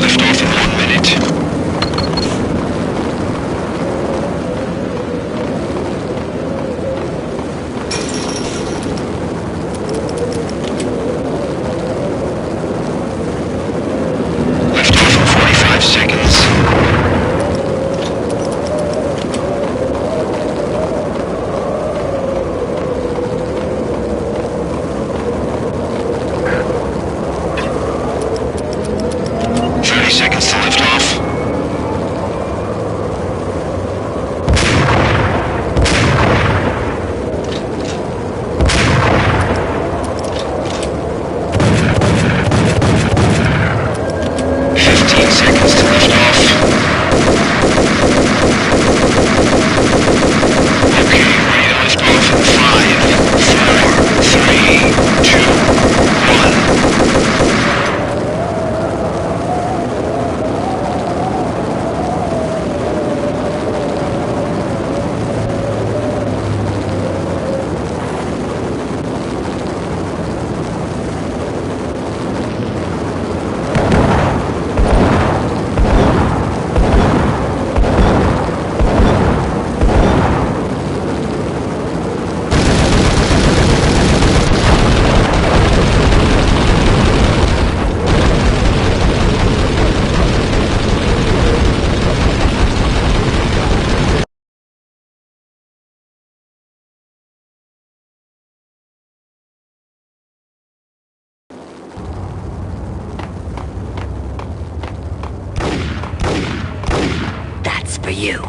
Lift off in 1 minute. Lift off in 45 seconds. Seconds to lift off. That's for you.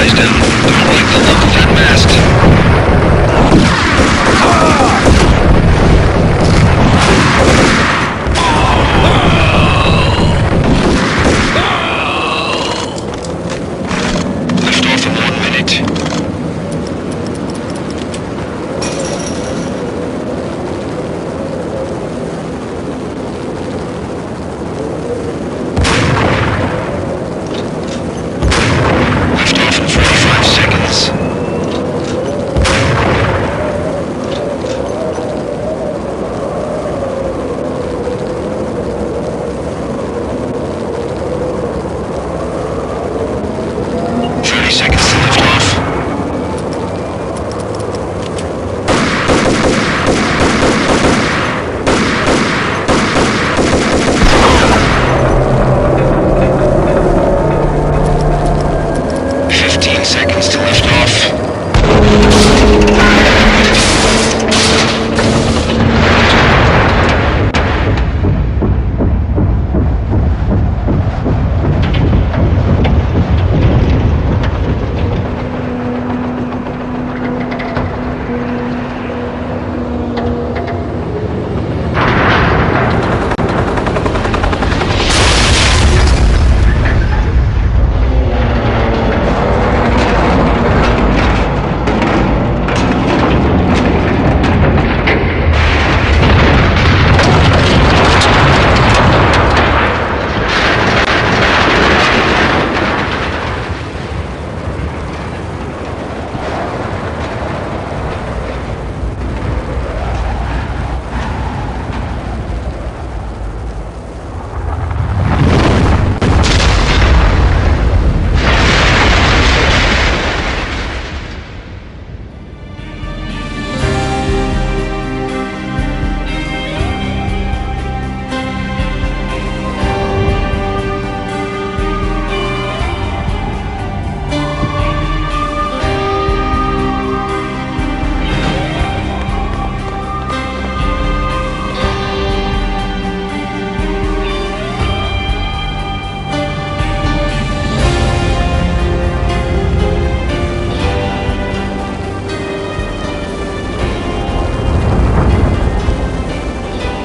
Eyes down. Don't like the look of that mast. Lift off in 1 minute. Lift off in 45 seconds. 30 seconds to lift off. 15 seconds to lift off.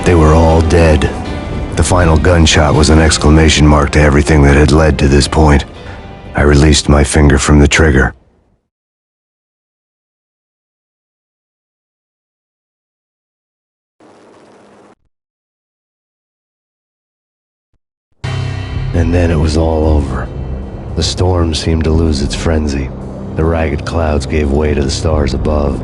They were all dead. The final gunshot was an exclamation mark to everything that had led to this point. I released my finger from the trigger. And then it was all over. The storm seemed to lose its frenzy. The ragged clouds gave way to the stars above.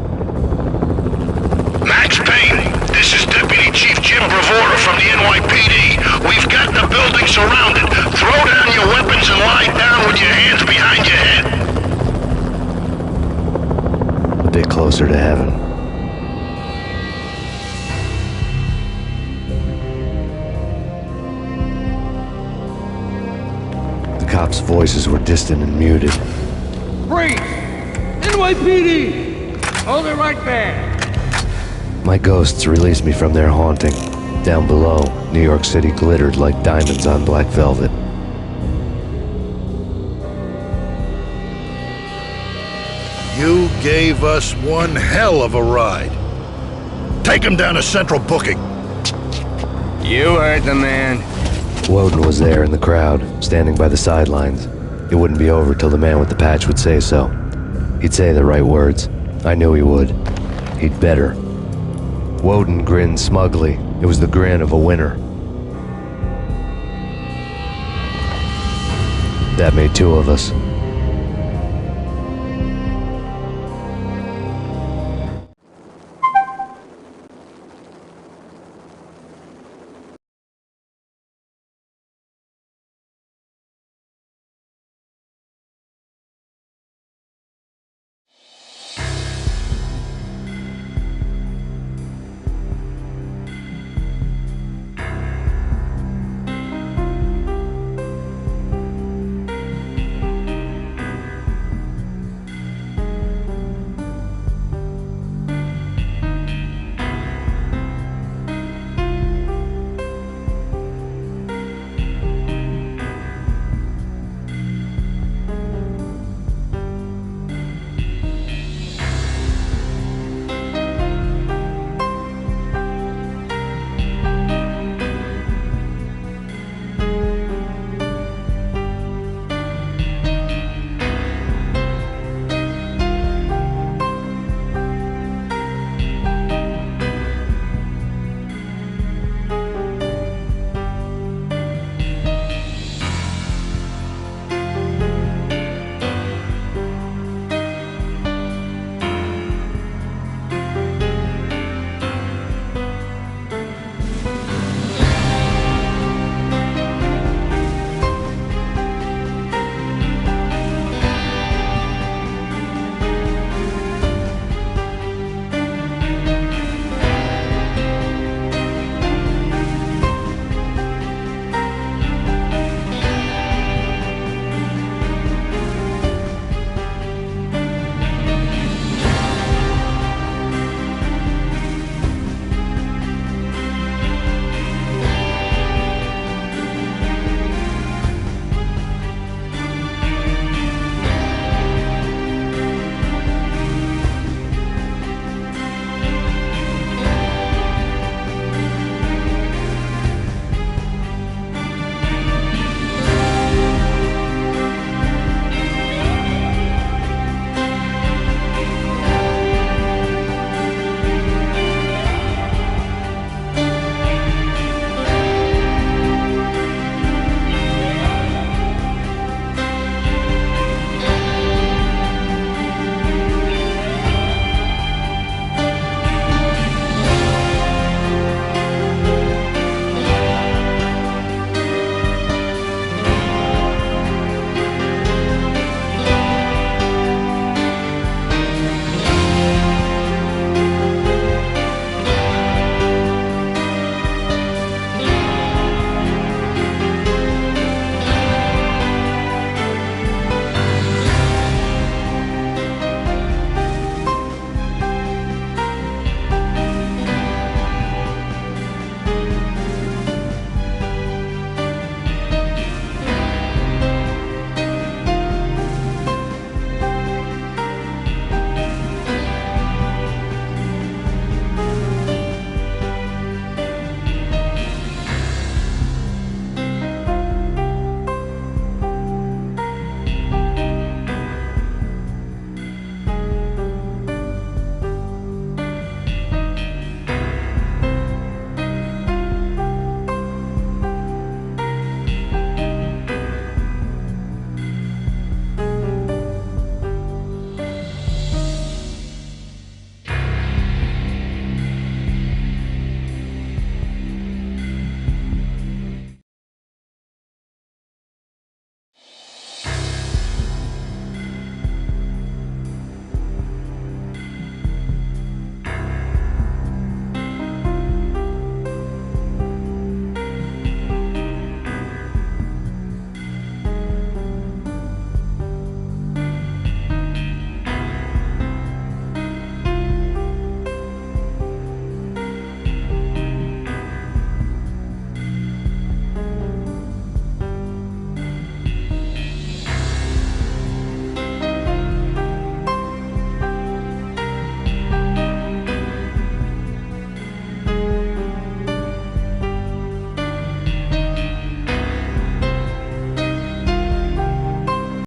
Max Payne, this is Deputy Chief Jim Bravura from the NYPD. We've got the building surrounded. Throw down your weapons and lie down with your hands behind your head. A bit closer to heaven. The cops' voices were distant and muted. Freeze! NYPD! Hold it right there! My ghosts released me from their haunting. Down below, New York City glittered like diamonds on black velvet. You gave us one hell of a ride. Take him down to Central Booking. You heard the man. Woden was there in the crowd, standing by the sidelines. It wouldn't be over till the man with the patch would say so. He'd say the right words. I knew he would. He'd better. Woden grinned smugly. It was the grin of a winner. That made two of us.